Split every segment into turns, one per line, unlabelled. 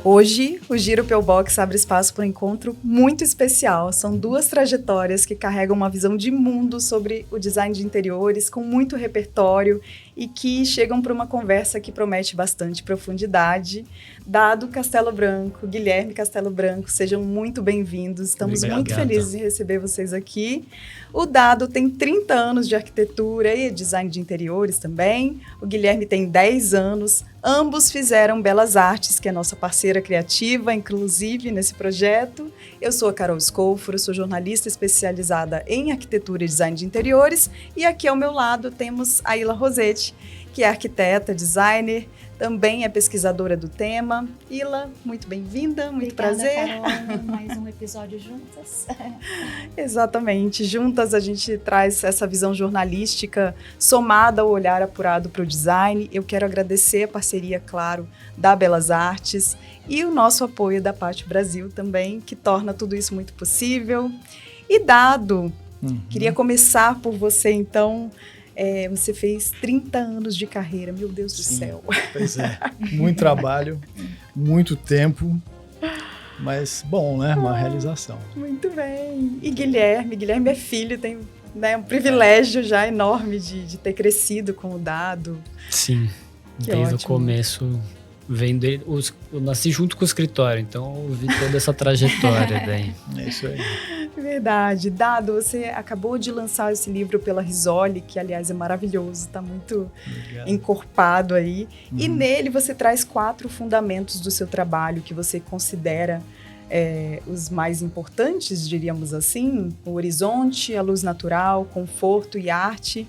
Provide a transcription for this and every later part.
Hoje, o Giro Pel Box abre espaço para um encontro muito especial. São duas trajetórias que carregam uma visão de mundo sobre o design de interiores, com muito repertório e que chegam para uma conversa que promete bastante profundidade. Dado Castelo Branco, Guilherme Castelo Branco, sejam muito bem-vindos. Estamos muito felizes em receber vocês aqui. O Dado tem 30 anos de arquitetura e design de interiores também. O Guilherme tem 10 anos. Ambos fizeram Belas Artes, que é nossa parceira criativa, inclusive, nesse projeto. Eu sou a Carol Scolforo, sou jornalista especializada em arquitetura e design de interiores. E aqui ao meu lado temos a Ila Rossetti, que é arquiteta, designer, também é pesquisadora do tema. Ila, muito bem-vinda, muito prazer.
Carol, mais um episódio juntas.
Exatamente, juntas a gente traz essa visão jornalística somada ao olhar apurado para o design. Eu quero agradecer a parceria, claro, da Belas Artes e o nosso apoio da Pátio Brasil também, que torna tudo isso muito possível. E Dado, queria começar por você então. Você fez 30 anos de carreira, meu Deus do céu.
Pois é, muito trabalho, muito tempo, mas bom, né? Uma realização.
Muito bem. E Guilherme é filho, tem um privilégio já enorme de ter crescido com o Dado.
Sim, desde o começo, vendo ele, eu nasci junto com o escritório, então eu vi toda essa trajetória daí.
É isso aí.
Verdade. Dado, você acabou de lançar esse livro pela Rizzoli, que aliás é maravilhoso, está muito encorpado aí. E nele você traz 4 fundamentos do seu trabalho que você considera os mais importantes, diríamos assim: o horizonte, a luz natural, conforto e arte.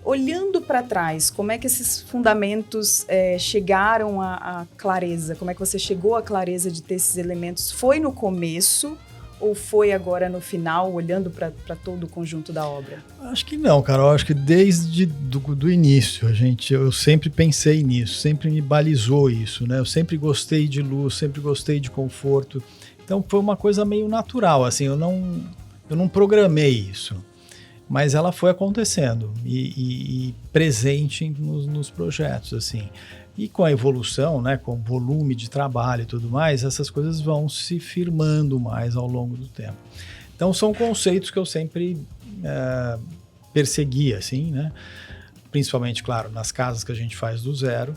Olhando para trás, como é que esses fundamentos chegaram à clareza? Como é que você chegou à clareza de ter esses elementos? Foi no começo ou foi agora no final, olhando para todo o conjunto da obra?
Acho que não, Carol. Acho que desde do início, eu sempre pensei nisso, sempre me balizou isso, né? Eu sempre gostei de luz, sempre gostei de conforto. Então foi uma coisa meio natural, assim, eu não programei isso. Mas ela foi acontecendo e presente nos projetos, assim. E com a evolução, né, com o volume de trabalho e tudo mais, essas coisas vão se firmando mais ao longo do tempo. Então são conceitos que eu sempre persegui, assim, né? Principalmente, claro, nas casas que a gente faz do zero.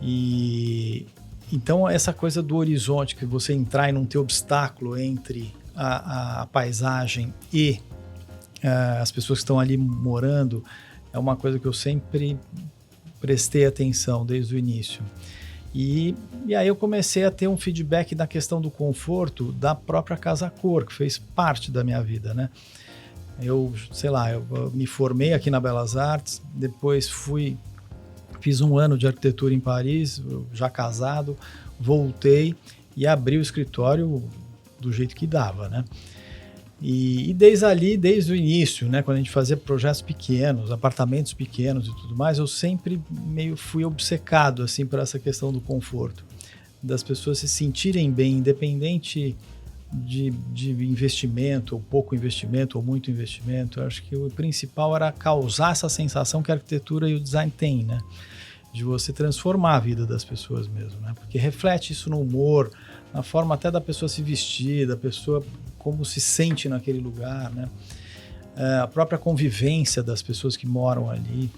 E então essa coisa do horizonte, que você entrar e não ter obstáculo entre a paisagem e as pessoas que estão ali morando, é uma coisa que eu sempre prestei atenção desde o início. E aí eu comecei a ter um feedback da questão do conforto da própria Casa Cor, que fez parte da minha vida, né? Eu me formei aqui na Belas Artes, depois fiz um ano de arquitetura em Paris, já casado, voltei e abri o escritório do jeito que dava, né? E desde o início, né, quando a gente fazia projetos pequenos, apartamentos pequenos e tudo mais, eu sempre meio fui obcecado assim, por essa questão do conforto, das pessoas se sentirem bem, independente de investimento, ou pouco investimento, ou muito investimento. Eu acho que o principal era causar essa sensação que a arquitetura e o design têm, né? De você transformar a vida das pessoas mesmo, né? Porque reflete isso no humor, na forma até da pessoa se vestir, da pessoa como se sente naquele lugar, né? A própria convivência das pessoas que moram ali.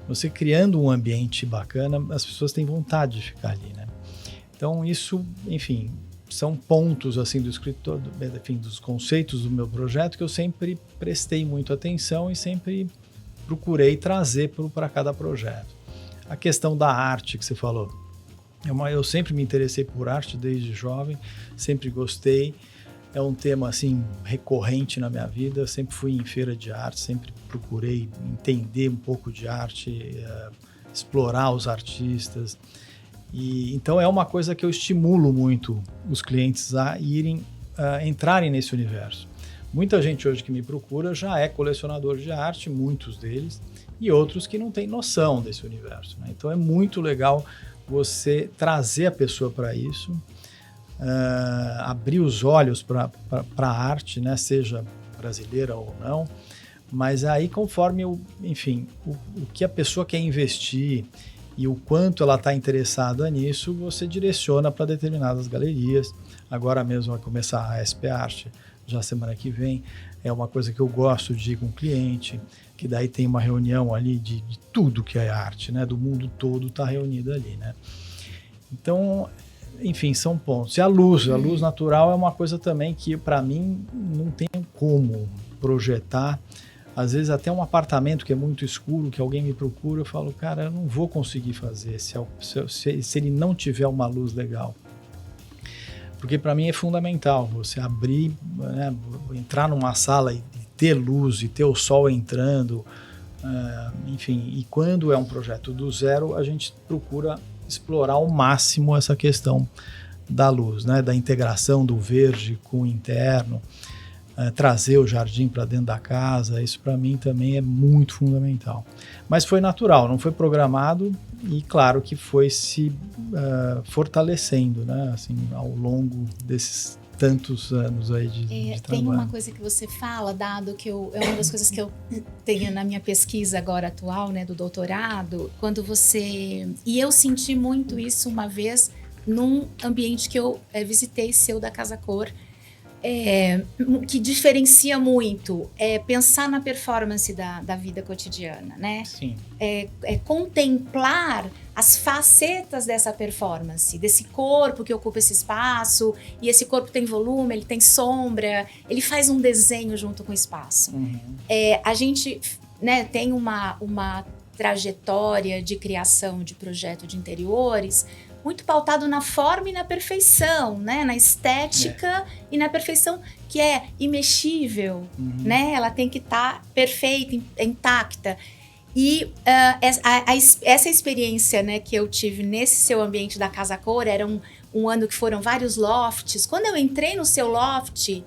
Você criando um ambiente bacana, as pessoas têm vontade de ficar ali, né? Então isso, enfim, são pontos assim do escritor, dos conceitos do meu projeto que eu sempre prestei muito atenção e sempre procurei trazer para cada projeto. A questão da arte que você falou, eu sempre me interessei por arte desde jovem, sempre gostei. É um tema assim recorrente na minha vida. Eu sempre fui em feira de arte, sempre procurei entender um pouco de arte, explorar os artistas. E então é uma coisa que eu estimulo muito os clientes a entrarem nesse universo. Muita gente hoje que me procura já é colecionador de arte, muitos deles, e outros que não têm noção desse universo, né? Então é muito legal você trazer a pessoa para isso. Abrir os olhos para a arte, né, seja brasileira ou não, mas aí conforme o que a pessoa quer investir e o quanto ela está interessada nisso, você direciona para determinadas galerias. Agora mesmo vai começar a SP Arte, já semana que vem. É uma coisa que eu gosto de ir com o cliente, que daí tem uma reunião ali de tudo que é arte, né? Do mundo todo está reunido ali, né? Então, enfim, são pontos. E a luz natural é uma coisa também que, para mim, não tem como projetar. Às vezes até um apartamento que é muito escuro, que alguém me procura, eu falo, cara, eu não vou conseguir fazer se ele não tiver uma luz legal. Porque para mim é fundamental você abrir, né, entrar numa sala e ter luz e ter o sol entrando, enfim. E quando é um projeto do zero, a gente procura explorar ao máximo essa questão da luz, né, da integração do verde com o interno, trazer o jardim para dentro da casa. Isso para mim também é muito fundamental. Mas foi natural, não foi programado, e claro que foi se fortalecendo, né, assim, ao longo desses tantos anos aí de trabalho.
Tem uma coisa que você fala, dado que é uma das coisas que eu tenho na minha pesquisa agora atual, né, do doutorado, quando você... E eu senti muito isso uma vez num ambiente que eu visitei, seu da Casa Cor, que diferencia muito pensar na performance da vida cotidiana, né?
Sim.
Contemplar as facetas dessa performance, desse corpo que ocupa esse espaço, e esse corpo tem volume, ele tem sombra, ele faz um desenho junto com o espaço.
Uhum.
A gente, né, tem uma trajetória de criação de projeto de interiores muito pautado na forma e na perfeição, né? Na estética e na perfeição, que é imexível, né? Ela tem que estar perfeita, intacta. E essa experiência, né, que eu tive nesse seu ambiente da Casa Cor, era um ano que foram vários lofts. Quando eu entrei no seu loft,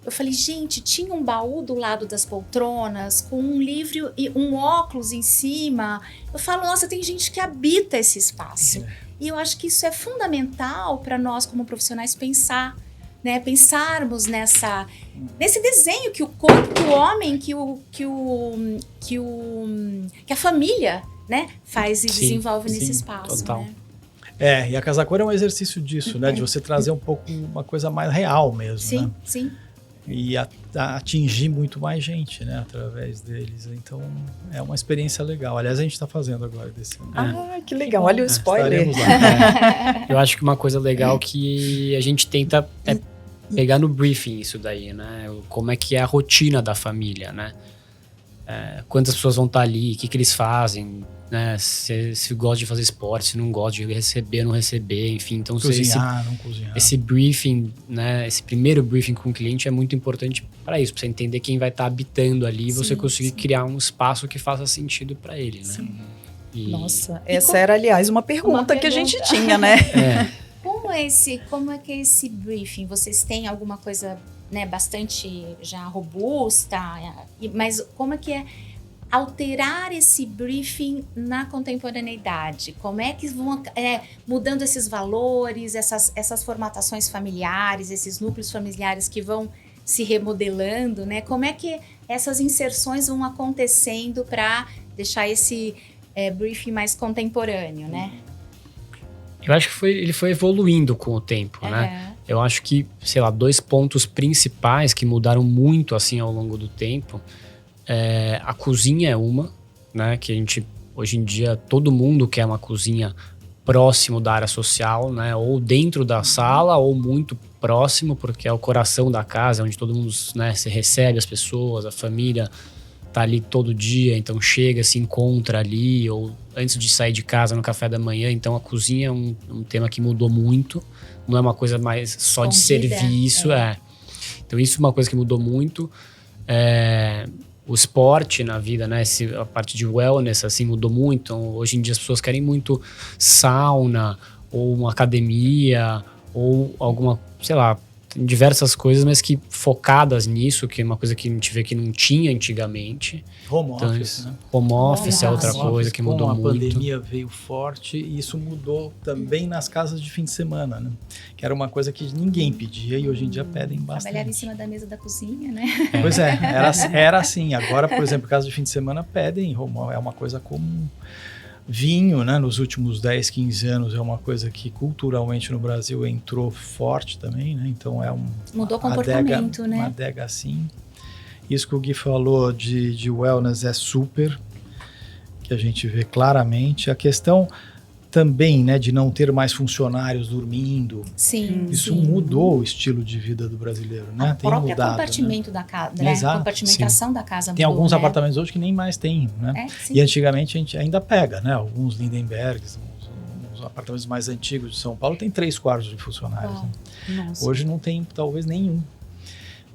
eu falei, gente, tinha um baú do lado das poltronas, com um livro e um óculos em cima. Eu falo, nossa, tem gente que habita esse espaço. E eu acho que isso é fundamental para nós, como profissionais, pensar, né? Pensarmos nesse desenho que o corpo, que o homem, que a família, né, faz e desenvolve nesse espaço.
Total.
Né?
E a Casa Cor é um exercício disso, né? De você trazer um pouco uma coisa mais real mesmo,
sim,
né?
Sim.
E atingir muito mais gente, né, através deles. Então, é uma experiência legal. Aliás, a gente está fazendo agora desse ano.
Ah, que legal. Olha o spoiler.
Eu acho que uma coisa legal que a gente tenta pegar no briefing isso daí, né? Como é que é a rotina da família, né? Quantas pessoas vão estar ali, o que eles fazem, né? Se gosta de fazer esporte, se não gosta de receber, não receber, enfim. Então,
cozinhar, não cozinhar.
Esse briefing, né? Esse primeiro briefing com o cliente é muito importante para isso, para você entender quem vai estar habitando ali e você conseguir criar um espaço que faça sentido para ele, né?
Nossa, essa era, aliás, uma pergunta que a gente tinha, né?
Como é que é esse briefing? Vocês têm alguma coisa, né, bastante já robusta, mas como é que é alterar esse briefing na contemporaneidade? Como é que vão mudando esses valores, essas formatações familiares, esses núcleos familiares que vão se remodelando, né? Como é que essas inserções vão acontecendo para deixar esse briefing mais contemporâneo, né?
Eu acho que ele foi evoluindo com o tempo, né? Eu acho que, sei lá, 2 pontos principais que mudaram muito assim ao longo do tempo. A cozinha é uma, né? Que a gente, hoje em dia, todo mundo quer uma cozinha próximo da área social, né? Ou dentro da sala, ou muito próximo, porque é o coração da casa, onde todo mundo, né, se recebe as pessoas, a família tá ali todo dia, então chega, se encontra ali, ou antes de sair de casa no café da manhã. Então a cozinha é um tema que mudou muito, não é uma coisa mais só de serviço. Então isso é uma coisa que mudou muito. O esporte na vida, né? A parte de wellness, assim, mudou muito. Então, hoje em dia as pessoas querem muito sauna, ou uma academia, ou alguma, sei lá, diversas coisas, mas que focadas nisso, que é uma coisa que a gente vê que não tinha antigamente.
Home office, né?
Home office é outra coisa que mudou muito.
Com a pandemia veio forte, e isso mudou também nas casas de fim de semana, né? Que era uma coisa que ninguém pedia e hoje em dia pedem bastante.
Trabalhar em cima da mesa da cozinha, né?
Pois era assim. Agora, por exemplo, casa de fim de semana pedem home office, é uma coisa comum. Vinho, né, nos últimos 10, 15 anos é uma coisa que culturalmente no Brasil entrou forte também, né? Então
mudou o comportamento, né?
Uma adega assim. Isso que o Gui falou de wellness é super, que a gente vê claramente. A questão também, né, de não ter mais funcionários dormindo.
Sim.
Isso mudou o estilo de vida do brasileiro, né?
Tem mudado, compartimento, né? Da casa, né?
Exato,
compartimentação da casa
tem
mudou,
alguns
né?
apartamentos hoje que nem mais tem, né? E antigamente a gente ainda pega, né? Alguns Lindenbergs, os apartamentos mais antigos de São Paulo tem 3 quartos de funcionários. Né? Hoje não tem talvez nenhum.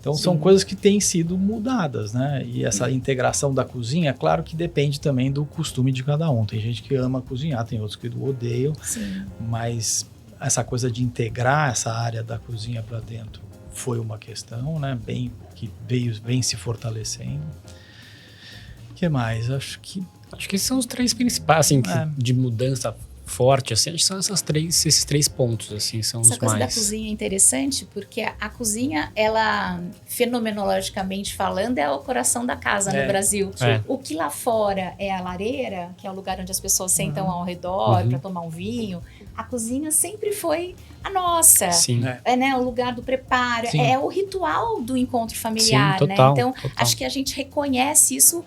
Então são coisas que têm sido mudadas, né? E essa integração da cozinha, claro que depende também do costume de cada um. Tem gente que ama cozinhar, tem outros que odeiam. Mas essa coisa de integrar essa área da cozinha para dentro foi uma questão, né? Que vem se fortalecendo. O que mais? Acho que
esses são os 3 principais, assim, de mudança forte, assim, acho que são esses 3 pontos, assim, são os mais...
Essa coisa da cozinha é interessante, porque a cozinha, ela, fenomenologicamente falando, é o coração da casa no Brasil. O que lá fora é a lareira, que é o lugar onde as pessoas sentam ao redor para tomar um vinho, a cozinha sempre foi a nossa.
Sim.
Né, o lugar do preparo,
Sim.
é o ritual do encontro familiar,
sim, total,
né? Então,
total.
acho que a gente reconhece isso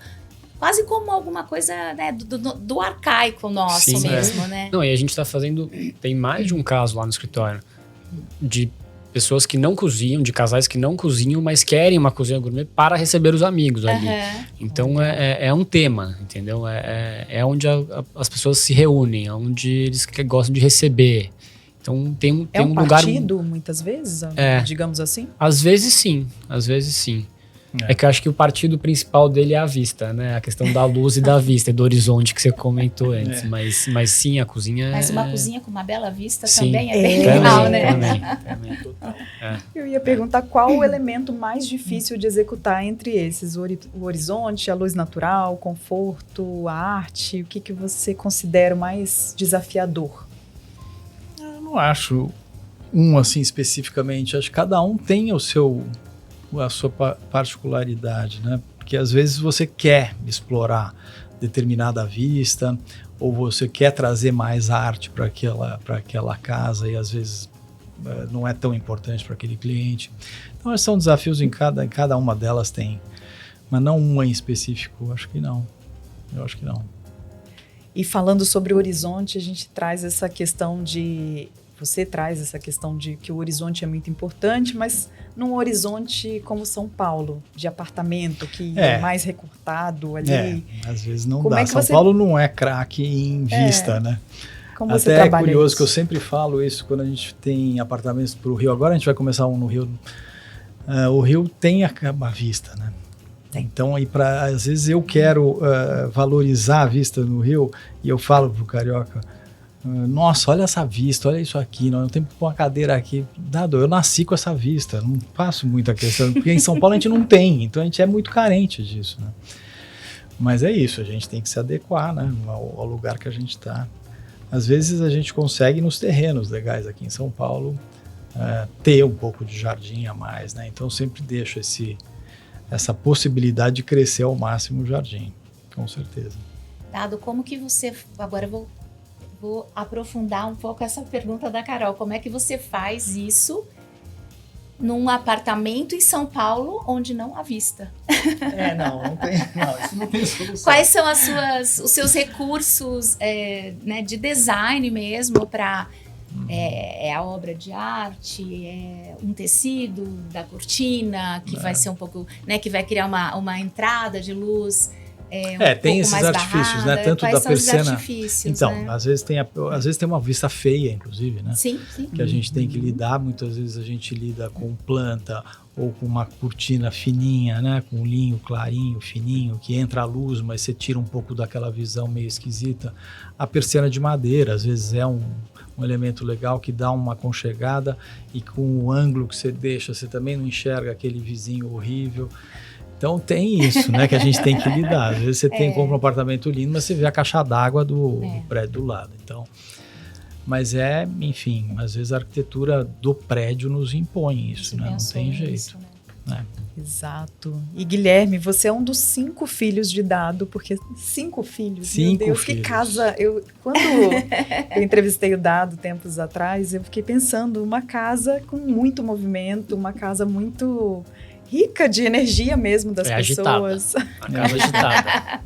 quase como alguma coisa, né, do arcaico nosso mesmo, né?
Não, e a gente tá fazendo... Tem mais de um caso lá no escritório de pessoas que não cozinham, de casais que não cozinham, mas querem uma cozinha gourmet para receber os amigos ali. Então, é um tema, entendeu? É onde as pessoas se reúnem, é onde eles gostam de receber. Então, tem um lugar...
partido, muitas vezes, digamos assim?
Às vezes, sim. É que eu acho que o partido principal dele é a vista, né? A questão da luz e da vista, do horizonte que você comentou antes. Mas sim, a cozinha
Mas uma cozinha com uma bela vista
sim.
também é bem legal, né?
Também.
Eu ia perguntar qual o elemento mais difícil de executar entre esses? O horizonte, a luz natural, o conforto, a arte? O que você considera o mais desafiador?
Eu não acho assim especificamente. Acho que cada um tem a sua particularidade, né? Porque às vezes você quer explorar determinada vista ou você quer trazer mais arte para aquela casa e às vezes não é tão importante para aquele cliente. Então esses são desafios em cada uma delas tem, mas não uma em específico, acho que não. Eu acho que não.
E falando sobre o horizonte, a gente traz essa questão de... Você traz essa questão de que o horizonte é muito importante, mas num horizonte como São Paulo, de apartamento, que é mais recortado ali.
Às vezes não dá. São Paulo não é craque em vista, né?
Como você
até
trabalha
é curioso
isso?
Que eu sempre falo isso quando a gente tem apartamentos para o Rio. Agora a gente vai começar um no Rio. O Rio tem a vista, né? Então, às vezes eu quero valorizar a vista no Rio e eu falo pro carioca, nossa, olha essa vista, olha isso aqui, nós não temos que pôr uma cadeira aqui. Dado, eu nasci com essa vista, não faço muita questão, porque em São Paulo a gente não tem, então a gente é muito carente disso, né? Mas é isso, a gente tem que se adequar, né, ao lugar que a gente está. Às vezes a gente consegue nos terrenos legais aqui em São Paulo ter um pouco de jardim a mais, né? Então eu sempre deixo essa possibilidade de crescer ao máximo o jardim, com certeza.
Dado, como que você... Agora eu vou aprofundar um pouco essa pergunta da Carol. Como é que você faz isso num apartamento em São Paulo onde não há vista?
Isso não tem solução.
Quais são os seus recursos né, de design mesmo para... É a obra de arte, é um tecido da cortina, que vai ser um pouco... Né, que vai criar uma entrada de luz...
tem esses artifícios, né? Tanto
Quais
da
são
persiana.
Os artifícios,
então,
né?
às vezes tem uma vista feia, inclusive, né?
Sim.
Que a gente tem que lidar. Muitas vezes a gente lida com planta ou com uma cortina fininha, né? Com um linho clarinho, fininho, que entra a luz, mas você tira um pouco daquela visão meio esquisita. A persiana de madeira, às vezes é um elemento legal que dá uma aconchegada e com o ângulo que você deixa, você também não enxerga aquele vizinho horrível. Então tem isso, né, que a gente tem que lidar. Às vezes você compra um apartamento lindo, mas você vê a caixa d'água do prédio do lado. Então, mas enfim, às vezes a arquitetura do prédio nos impõe isso, né? Não tem jeito.
Isso, né?
né?
Exato. E Guilherme, você é um dos 5 filhos de Dado, porque 5 filhos,
5
meu Deus,
filhos.
que casa. Quando eu entrevistei o Dado tempos atrás, eu fiquei pensando, uma casa com muito movimento, uma casa muito rica de energia mesmo das pessoas.
A casa agitada.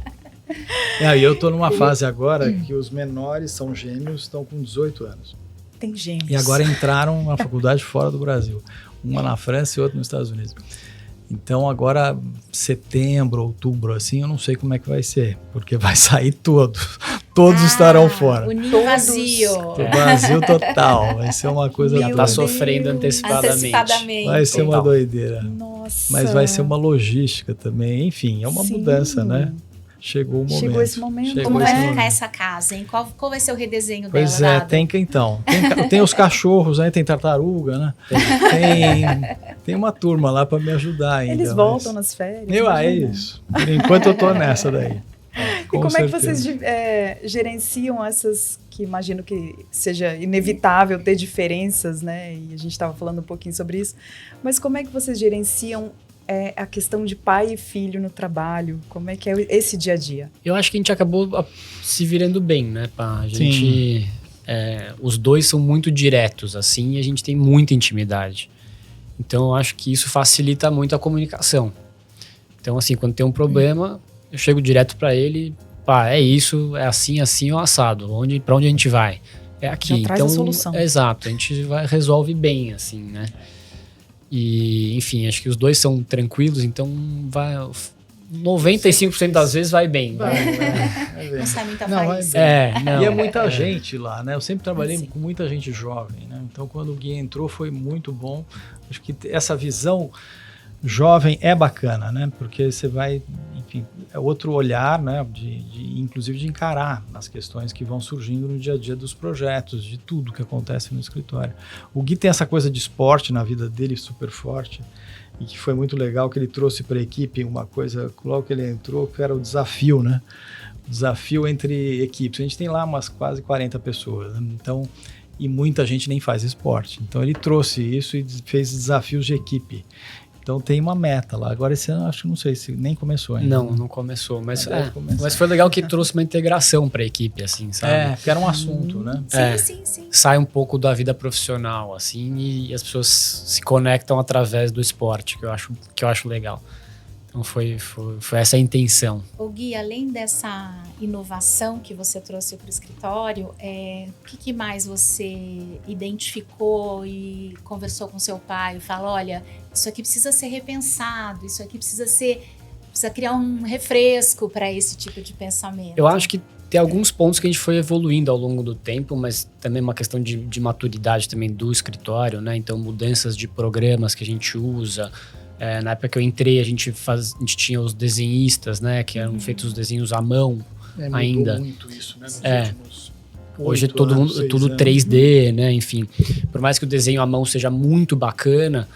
E eu tô numa fase agora que os menores são gêmeos, estão com 18 anos.
Tem gêmeos.
E agora entraram na faculdade fora do Brasil. Uma na França e outra nos Estados Unidos. Então agora, setembro, outubro, assim, eu não sei como é que vai ser. Porque vai sair todos. Todos estarão fora.
O ninho vazio.
O Brasil total. Vai ser uma coisa
Já
doida.
tá sofrendo antecipadamente.
Vai ser uma doideira.
Nossa.
Mas vai ser uma logística também. Enfim, é uma mudança, né? Chegou o momento.
Chegou esse momento.
Como vai ficar essa casa, hein? Qual vai ser o redesenho dela?
Pois é,
Dado?
tem os cachorros, né? Tem tartaruga, né? Tem uma turma lá para me ajudar ainda.
Eles voltam nas férias.
É isso. Por enquanto eu tô nessa daí.
E como é que vocês gerenciam essas, que imagino que seja inevitável ter diferenças, né? E a gente estava falando um pouquinho sobre isso. Mas como é que vocês gerenciam a questão de pai e filho no trabalho? Como é que é esse dia a dia?
Eu acho que a gente acabou se virando bem, né, pá? A gente, os dois são muito diretos, assim, e a gente tem muita intimidade. Então, eu acho que isso facilita muito a comunicação. Então, assim, quando tem um problema, eu chego direto pra ele, pá, é isso, é assim ou assado. Pra onde a gente vai? É aqui.
Já traz
então,
a solução.
Exato, a gente resolve bem, assim, né? E, enfim, acho que os dois são tranquilos, então 95% das vezes vai bem.
Não sai muita
Não,
faísca.
E é muita gente lá, né? Eu sempre trabalhei com muita gente jovem, né? Então, quando o Gui entrou, foi muito bom. Acho que essa visão jovem é bacana, né? Porque você vai, enfim, é outro olhar, né? Inclusive de encarar as questões que vão surgindo no dia a dia dos projetos, de tudo que acontece no escritório. O Gui tem essa coisa de esporte na vida dele super forte e que foi muito legal que ele trouxe para a equipe uma coisa, logo que ele entrou, que era o desafio, né? O desafio entre equipes. A gente tem lá umas quase 40 pessoas, né? Então, e muita gente nem faz esporte. Então ele trouxe isso e fez desafios de equipe. Então tem uma meta lá. Agora esse ano acho que não sei se nem começou ainda.
Não começou. Mas foi legal que trouxe uma integração para a equipe, assim, sabe?
Que era um assunto, né?
Sim.
Sai um pouco da vida profissional, assim, e as pessoas se conectam através do esporte, que eu acho legal. Então foi essa a intenção.
Ô Gui, além dessa inovação que você trouxe para o escritório, o que mais você identificou e conversou com seu pai? Fala, olha, isso aqui precisa ser repensado, isso aqui precisa criar um refresco para esse tipo de pensamento.
Eu acho que tem alguns pontos que a gente foi evoluindo ao longo do tempo, mas também uma questão de maturidade também do escritório, né? Então mudanças de programas que a gente usa. Na época que eu entrei, a gente tinha os desenhistas, né? Que eram feitos os desenhos à mão ainda.
Mudou muito isso, né? Nos
Hoje é tudo 3D, né? Enfim, por mais que o desenho à mão seja muito bacana,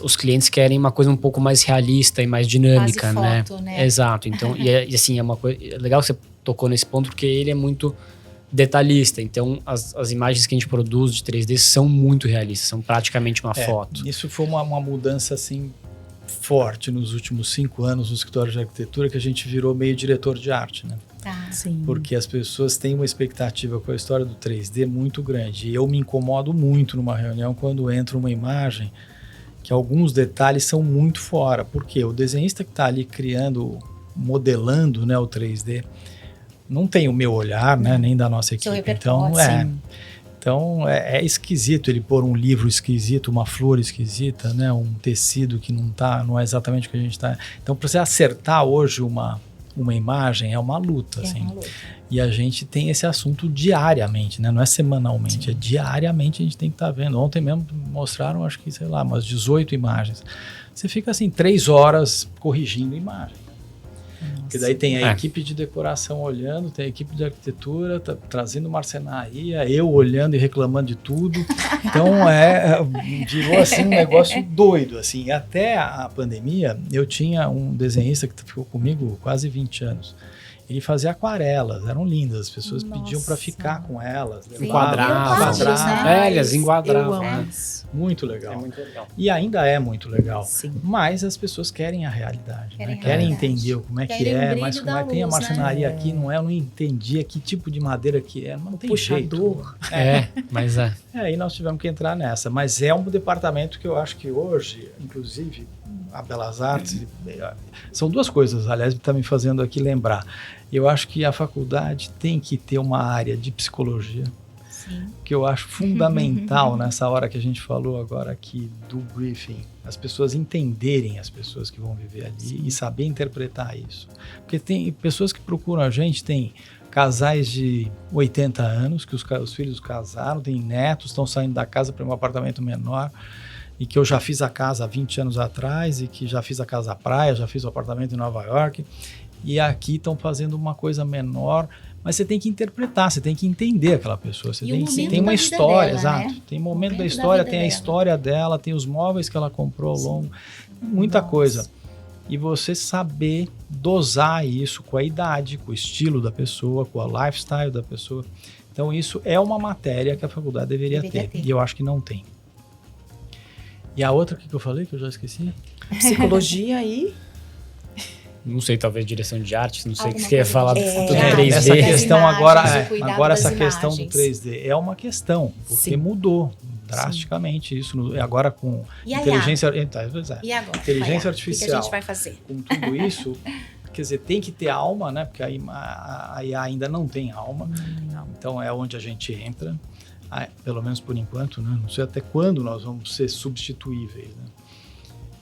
os clientes querem uma coisa um pouco mais realista e mais dinâmica,
quase foto, né?
Exato. Então, e assim, é uma coisa legal que você tocou nesse ponto, porque ele é muito detalhista. Então, as imagens que a gente produz de 3D são muito realistas, são praticamente uma foto.
Isso foi uma mudança, assim, forte nos últimos 5 anos no escritório de arquitetura, que a gente virou meio diretor de arte, né?
Sim.
Porque as pessoas têm uma expectativa com a história do 3D muito grande. E eu me incomodo muito numa reunião quando entra uma imagem que alguns detalhes são muito fora. Por quê? O desenhista que está ali modelando, né, o 3D, não tem o meu olhar, né, nem da nossa equipe. Então é esquisito ele pôr um livro esquisito, uma flor esquisita, né, um tecido que não é exatamente o que a gente está. Então, para você acertar hoje uma imagem é uma luta, assim.
Uma luta.
E a gente tem esse assunto diariamente, né? Não é semanalmente, é diariamente a gente tem que estar vendo. Ontem mesmo mostraram, acho que, sei lá, umas 18 imagens. Você fica assim 3 horas corrigindo imagem. Porque daí tem a equipe de decoração olhando, tem a equipe de arquitetura trazendo marcenaria, eu olhando e reclamando de tudo. Então virou assim um negócio doido, assim. Até a pandemia, eu tinha um desenhista que ficou comigo quase 20 anos. Ele fazia aquarelas, eram lindas, as pessoas
Nossa.
pediam para ficar com elas.
Sim.
Enquadravam.
Né?
Eles enquadravam.
Eu amo
né?
isso.
Muito legal.
É muito legal.
E ainda é muito legal.
Sim.
Mas as pessoas querem a realidade,
Querem
né?
a
Querem
realidade.
entender como é que
Querem o
é,
brilho
mas
da
como tem a
luz, né?
marcenaria aqui, não é, eu não entendia que tipo de madeira que é, não tem
Puxador.
jeito.
Mas é.
Aí nós tivemos que entrar nessa, mas é um departamento que eu acho que hoje, inclusive, a Belas Artes, são duas coisas, aliás, está me fazendo aqui lembrar. Eu acho que a faculdade tem que ter uma área de psicologia,
Sim.
que eu acho fundamental nessa hora que a gente falou agora aqui do briefing, as pessoas entenderem as pessoas que vão viver ali e saber interpretar isso. Porque tem pessoas que procuram a gente, tem casais de 80 anos, que os filhos casaram, tem netos, estão saindo da casa para um apartamento menor, e que eu já fiz a casa há 20 anos atrás, e que já fiz a casa à praia, já fiz o apartamento em Nova York, e aqui estão fazendo uma coisa menor, mas você tem que interpretar, você tem que entender aquela pessoa, você
E
tem,
o momento
tem uma
da vida
história,
dela,
exato,
né?
tem momento da
da
história,
vida
tem a
dela.
história dela, tem os móveis que ela comprou ao longo, muita coisa. E você saber dosar isso com a idade, com o estilo da pessoa, com a lifestyle da pessoa. Então isso é uma matéria que a faculdade deveria ter, e eu acho que não tem. E a outra que eu falei, que eu já esqueci?
Psicologia e...
Não sei, talvez direção de arte, não sei o que
Alguma
você ia
coisa
falar
de-
do
É,
3D.
Essa
das
questão
imagens,
agora,
o cuidado
agora
das
essa questão do
imagens.
3D é uma questão, porque
Sim.
mudou drasticamente isso. Agora com
E a
inteligência,
E agora?
Inteligência
Vai,
artificial.
O que a gente vai fazer?
com tudo isso, quer dizer, tem que ter alma, né? Porque a IA ainda não tem alma. Então é onde a gente entra, pelo menos por enquanto, né? Não sei até quando nós vamos ser substituíveis, né?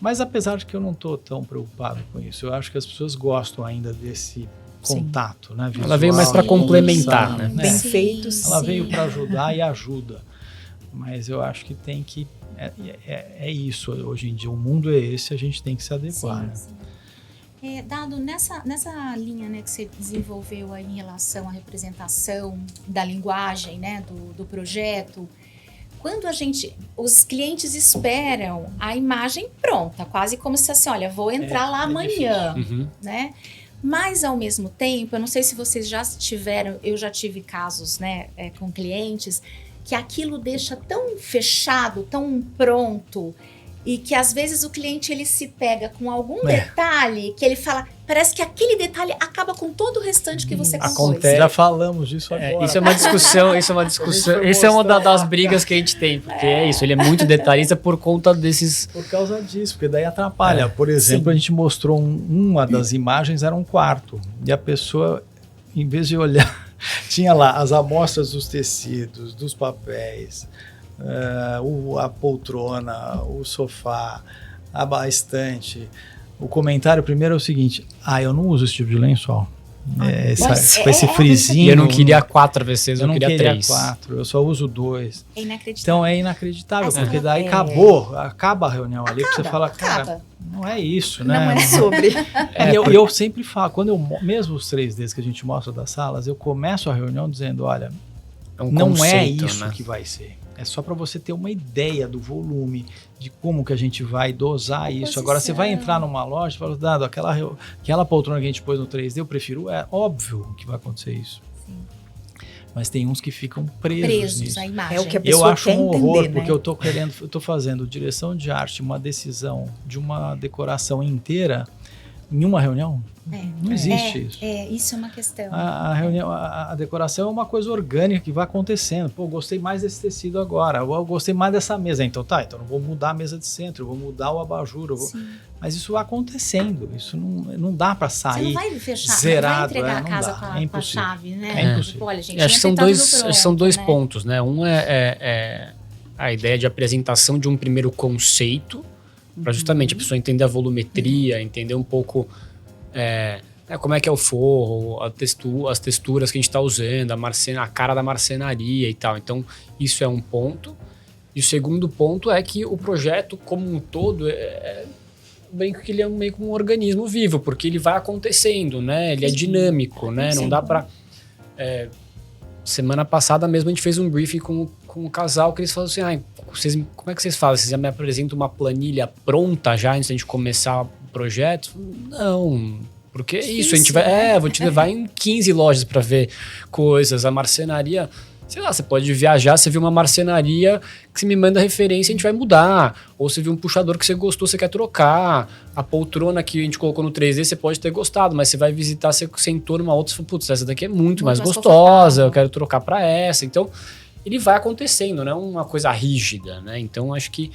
Mas apesar de que eu não estou tão preocupado com isso, eu acho que as pessoas gostam ainda desse contato, né?
Ela veio mais para
Sim,
complementar,
sim.
né?
Bem
Sim,
feitos.
Ela
sim.
veio para ajudar e ajuda, mas eu acho que tem que é isso hoje em dia. O mundo é esse, a gente tem que se adequar. Né?
Sim. Dado nessa linha, né, que você desenvolveu aí em relação à representação da linguagem, né, do projeto, quando os clientes esperam a imagem pronta, quase como se assim, olha, vou entrar lá amanhã,
Uhum.
né? Mas ao mesmo tempo, eu não sei se vocês já tiveram, eu já tive casos, né, com clientes, que aquilo deixa tão fechado, tão pronto, e que às vezes o cliente ele se pega com algum detalhe que ele fala, parece que aquele detalhe acaba com todo o restante que você compôs.
Acontece.
Já falamos disso agora.
Isso é uma discussão, isso é uma das brigas que a gente tem, porque é isso, ele é muito detalhista por conta desses...
Por causa disso, porque daí atrapalha. Por exemplo, a gente mostrou uma das imagens, era um quarto, e a pessoa, em vez de olhar, tinha lá as amostras dos tecidos, dos papéis, a poltrona, o sofá, a estante. O comentário primeiro é o seguinte: eu não uso esse tipo de lençol. Com esse frisinho.
E eu não queria 4 AVCs, eu queria 3.
4, eu só uso 2.
É inacreditável.
Então é inacreditável,
Essa
porque daí
é.
acaba a reunião ali, que você fala, cara,
acaba.
não é isso, né?
Não é sobre.
E eu sempre falo, quando mesmo os 3Ds que a gente mostra das salas, eu começo a reunião dizendo, olha,
É um
não é
conceito,
isso
né?
que vai ser. É só para você ter uma ideia do volume, de como que a gente vai dosar isso. Agora, você vai entrar numa loja e fala, dado aquela poltrona que a gente pôs no 3D, eu prefiro, é óbvio que vai acontecer isso.
Sim.
Mas tem uns que ficam presos nisso.
À imagem.
É o que a
Eu
pessoa
acho
quer
um horror,
entender,
porque
né?
eu tô fazendo direção de arte, uma decisão de uma decoração inteira em uma reunião. Não existe isso.
Isso é uma questão.
A reunião, a decoração é uma coisa orgânica que vai acontecendo. Pô, gostei mais desse tecido agora. Eu gostei mais dessa mesa. Então eu não vou mudar a mesa de centro, eu vou mudar o abajur. Mas isso vai acontecendo. Isso não dá para
Você
sair
não vai fechar,
zerado.
não vai entregar
não
a casa
dá.
com
É
a
impossível.
chave, né?
É impossível.
Tipo, olha, gente,
Acho que são dois
né?
pontos, né? Um é a ideia de apresentação de um primeiro conceito, para justamente a pessoa entender a volumetria, entender um pouco como é que é o forro, as texturas que a gente está usando, a cara da marcenaria e tal. Então, isso é um ponto. E o segundo ponto é que o projeto, como um todo, brinco que ele é meio como um organismo vivo, porque ele vai acontecendo, né? Ele é dinâmico, né? Não dá para... semana passada mesmo a gente fez um briefing com um casal que eles falaram assim, como é que vocês fazem? Vocês já me apresentam uma planilha pronta já antes de a gente começar o projeto? Não, Porque é isso, a gente vai, vou te levar em 15 lojas para ver coisas, a marcenaria, sei lá, você pode viajar, você viu uma marcenaria que você me manda referência, a gente vai mudar, ou você viu um puxador que você gostou, você quer trocar, a poltrona que a gente colocou no 3D, você pode ter gostado, mas você vai visitar, você sentou numa outra, você fala, putz, essa daqui é muito mais gostosa, eu quero trocar para essa, então ele vai acontecendo, não é uma coisa rígida, né, então acho que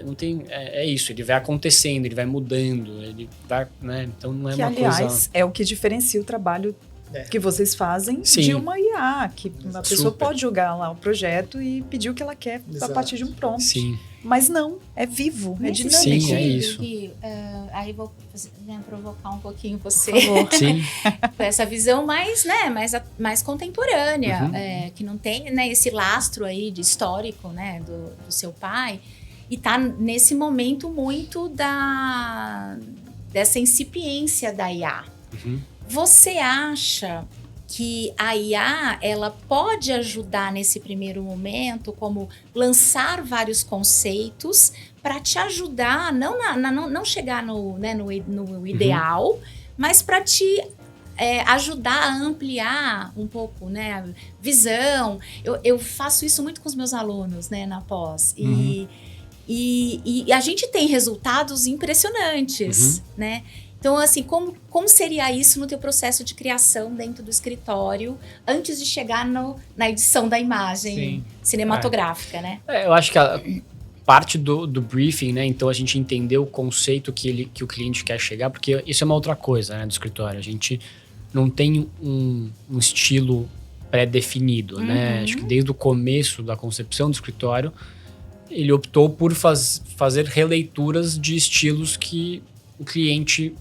não tem, é isso, ele vai acontecendo, ele vai mudando, ele vai, né? Então não é
que,
uma
aliás,
coisa...
é o que diferencia o trabalho que vocês fazem de uma IA, que a pessoa pode jogar lá o projeto e pedir o que ela quer a partir de um prompt.
Sim.
Mas não, é vivo, é dinâmico.
Sim, é isso.
Aí vou provocar um pouquinho você.
Sim.
Com essa visão mais contemporânea, que não tem, né, esse lastro aí de histórico, né, do seu pai. E tá nesse momento muito dessa incipiência da IA. Você acha que a IA ela pode ajudar nesse primeiro momento, como lançar vários conceitos para te ajudar, não chegar no ideal, mas para te ajudar a ampliar um pouco, né, a visão. Eu faço isso muito com os meus alunos, né, na pós. E a gente tem resultados impressionantes, né? Então, assim, como seria isso no teu processo de criação dentro do escritório antes de chegar na edição da imagem cinematográfica, né?
Eu acho que a parte do briefing, né? Então, a gente entender o conceito que o cliente quer chegar, porque isso é uma outra coisa, né, do escritório. A gente não tem um estilo pré-definido, né? Acho que desde o começo da concepção do escritório, ele optou por fazer releituras de estilos que o cliente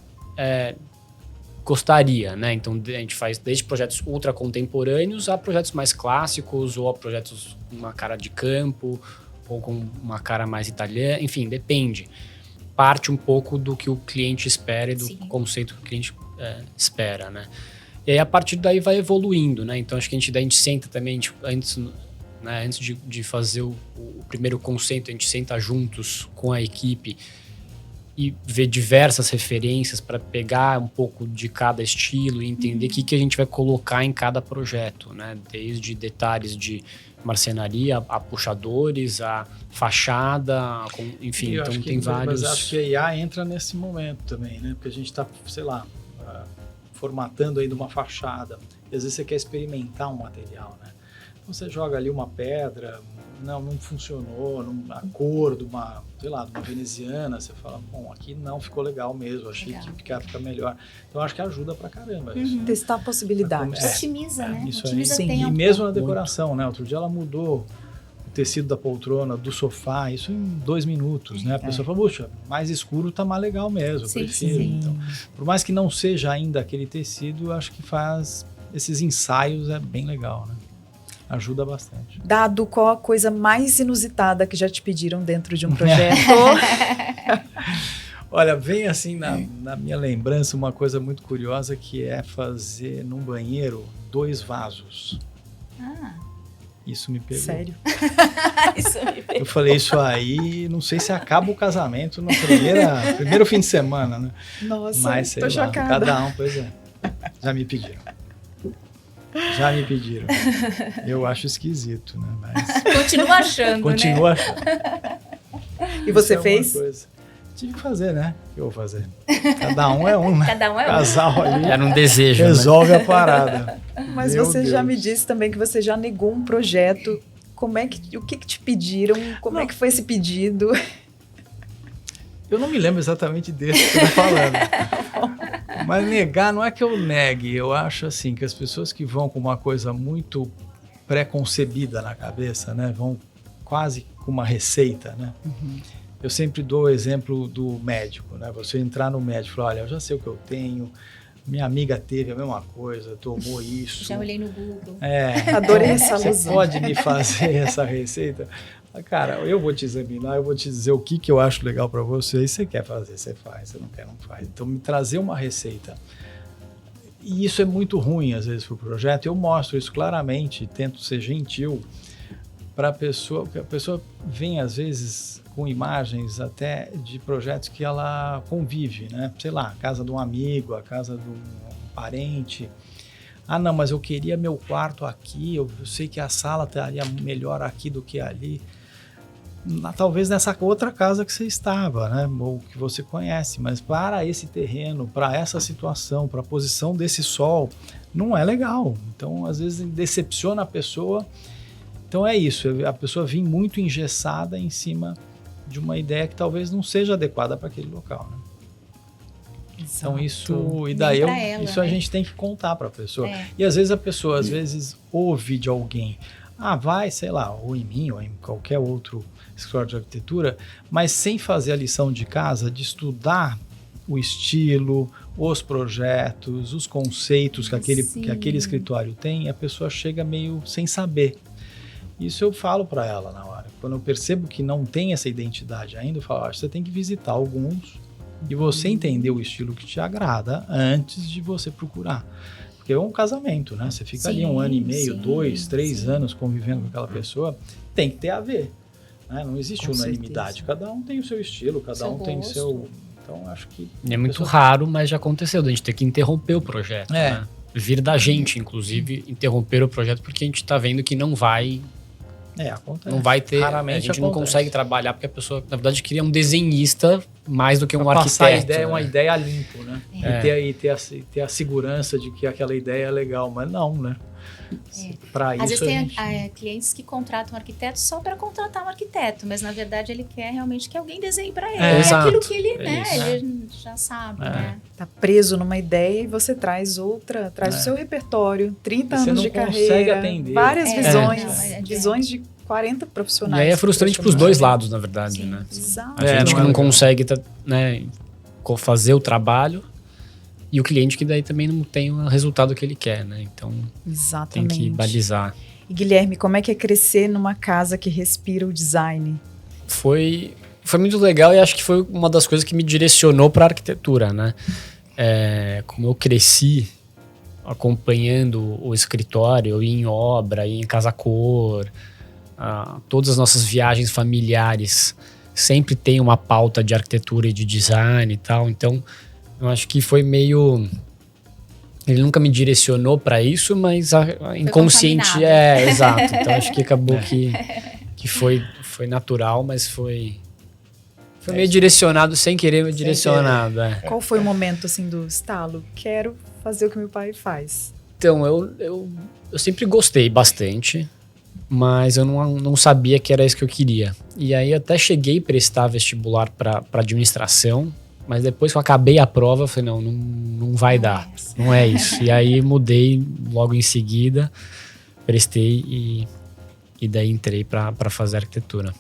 gostaria, né? Então, a gente faz desde projetos ultra contemporâneos a projetos mais clássicos ou a projetos com uma cara de campo ou com uma cara mais italiana, enfim, depende. Parte um pouco do que o cliente espera e do conceito que o cliente espera, né? E aí, a partir daí, vai evoluindo, né? Então, acho que a gente senta também, antes de fazer o primeiro conceito, a gente senta juntos com a equipe e ver diversas referências para pegar um pouco de cada estilo e entender o que a gente vai colocar em cada projeto, né? Desde detalhes de marcenaria, a puxadores, a fachada, enfim, então tem vários...
Mas acho que a IA entra nesse momento também, né? Porque a gente está, sei lá, formatando ainda uma fachada. E às vezes você quer experimentar um material, né? Então você joga ali uma pedra, não funcionou, a cor de uma, sei lá, de uma veneziana, você fala, bom, aqui não ficou legal mesmo, achei que fica melhor. Então acho que ajuda pra caramba isso.
Testar possibilidades.
Otimiza, né?
Isso
Otimiza
aí.
tempo.
E mesmo na decoração, né? Outro dia ela mudou o tecido da poltrona, do sofá, isso em 2 minutos, né? A pessoa fala, puxa, mais escuro tá mais legal mesmo, prefiro. Então, por mais que não seja ainda aquele tecido, acho que faz esses ensaios bem legal, né? Ajuda bastante.
Dado, qual a coisa mais inusitada que já te pediram dentro de um projeto?
Olha, vem assim na minha lembrança uma coisa muito curiosa que é fazer num banheiro 2 vasos. Isso me pegou.
Sério?
Isso me pegou.
Eu falei, isso aí, não sei se acaba o casamento no primeiro fim de semana, né?
Nossa,
mas, sei
tô
lá,
chocada.
Cada um, pois é. Já me pediram. Eu acho esquisito, né? Mas
Continua achando,
continua achando.
E você
Isso
fez?
Uma coisa. Tive que fazer, né? O que eu vou fazer? Cada um é um, né?
Cada um é um.
Casal ali
Era um desejo,
resolve a parada.
Mas
Meu
você já
Deus.
me disse também que você já negou um projeto. O que te pediram? Como é que foi esse pedido?
Eu não me lembro exatamente desse que eu tô falando. Mas negar, não é que eu negue. Eu acho assim que as pessoas que vão com uma coisa muito pré-concebida na cabeça, né? Vão quase com uma receita, né? Eu sempre dou o exemplo do médico, né? Você entrar no médico e falar, olha, eu já sei o que eu tenho, minha amiga teve a mesma coisa, tomou isso.
Já olhei no Google.
Adorei essa
Você
alusão.
pode me fazer essa receita? Cara, eu vou te examinar, eu vou te dizer o que eu acho legal para você, e você quer fazer, você faz, você não quer, não faz. Então, me trazer uma receita. E isso é muito ruim, às vezes, para o projeto. Eu mostro isso claramente, tento ser gentil para a pessoa, porque a pessoa vem, às vezes, com imagens até de projetos que ela convive, né? Sei lá, a casa de um amigo, a casa de um parente. Ah, não, mas eu queria meu quarto aqui, eu sei que a sala estaria melhor aqui do que ali. Talvez nessa outra casa que você estava, né? Ou que você conhece, mas para esse terreno, para essa situação, para a posição desse sol, não é legal. Então, às vezes, decepciona a pessoa. Então, é isso. A pessoa vem muito engessada em cima de uma ideia que talvez não seja adequada para aquele local, né? Então, isso... E daí, isso a gente tem que contar para a pessoa. E, às vezes, a pessoa, ouve de alguém. Ah, vai, sei lá, ou em mim, ou em qualquer outro escritório de arquitetura, mas sem fazer a lição de casa, de estudar o estilo, os projetos, os conceitos que aquele escritório tem, a pessoa chega meio sem saber. Isso eu falo para ela na hora. Quando eu percebo que não tem essa identidade ainda, eu falo, você tem que visitar alguns e você entender o estilo que te agrada antes de você procurar. Porque é um casamento, né? Você fica ali 1 ano e meio, 2, 3 anos convivendo com aquela pessoa, tem que ter a ver. Né? Não existe unanimidade. Cada um tem o seu estilo, cada um tem o seu... Então, acho que...
É muito raro, mas já aconteceu. A gente ter que interromper o projeto, né? Vir da gente, inclusive, interromper o projeto porque a gente está vendo que não vai...
acontece.
Não vai ter...
Raramente
a gente
acontece.
não consegue trabalhar porque a pessoa, na verdade, queria um desenhista mais do que um arquiteto.
Passar uma ideia limpo, né? E ter a segurança de que aquela ideia é legal, mas não, né? Pra
Às
isso
vezes tem clientes que contratam um arquiteto só para contratar um arquiteto, mas na verdade ele quer realmente que alguém desenhe para ele. É aquilo que ele, ele já sabe, né?
Tá preso numa ideia e você traz o seu repertório, 30 anos de carreira,
atender.
várias visões de 40 profissionais.
E aí é frustrante para os dois lados, na verdade, né?
Exato.
A gente que não consegue, né, fazer o trabalho e o cliente que daí também não tem o resultado que ele quer, né? Então, tem que balizar.
E Guilherme, como é que é crescer numa casa que respira o design?
Foi muito legal e acho que foi uma das coisas que me direcionou para a arquitetura, né? Como eu cresci acompanhando o escritório, eu ia em obra, ia em casa cor, todas as nossas viagens familiares sempre tem uma pauta de arquitetura e de design e tal, então eu acho que foi meio... Ele nunca me direcionou para isso, mas inconsciente... Exato. Então acho que acabou que foi natural, mas foi meio direcionado, sem querer direcionado.
Qual foi o momento assim do estalo? Quero fazer o que meu pai faz.
Então, eu sempre gostei bastante, mas eu não sabia que era isso que eu queria. E aí eu até cheguei a prestar vestibular para administração, mas depois que eu acabei a prova, eu falei, não vai dar, não é isso. E aí mudei logo em seguida, prestei e daí entrei para fazer arquitetura.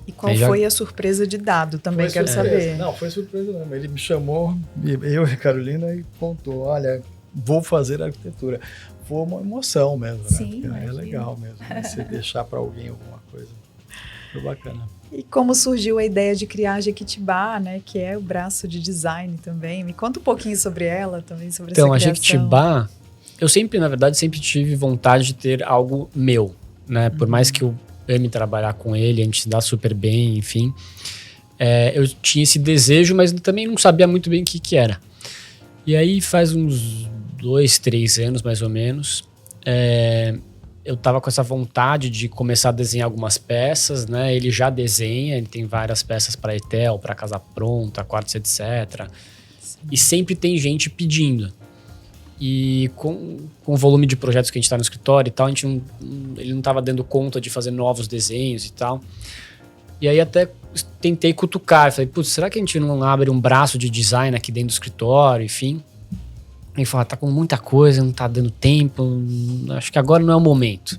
E qual foi a surpresa de Dado? Também quero saber.
Não, foi surpresa não. Ele me chamou, eu e a Carolina, e contou, olha, vou fazer arquitetura. Foi uma emoção mesmo, né?
Sim,
é legal mesmo, né? Você deixar para alguém alguma coisa. Foi bacana.
E como surgiu a ideia de criar a Jequitibá, né? Que é o braço de design também. Me conta um pouquinho sobre ela também, sobre essa criação.
Então, a Jequitibá, eu sempre, na verdade, tive vontade de ter algo meu, né? Por mais que eu ame trabalhar com ele, a gente se dá super bem, enfim. Eu tinha esse desejo, mas também não sabia muito bem o que era. E aí, faz uns 2, 3 anos, mais ou menos, eu tava com essa vontade de começar a desenhar algumas peças, né? Ele já desenha, ele tem várias peças para Etel, para casa pronta, quartos, etc. Sim. E sempre tem gente pedindo. E com o volume de projetos que a gente tá no escritório e tal, ele não tava dando conta de fazer novos desenhos e tal. E aí até tentei cutucar, falei, putz, será que a gente não abre um braço de design aqui dentro do escritório, enfim? Ele falou, tá com muita coisa, não tá dando tempo, acho que agora não é o momento.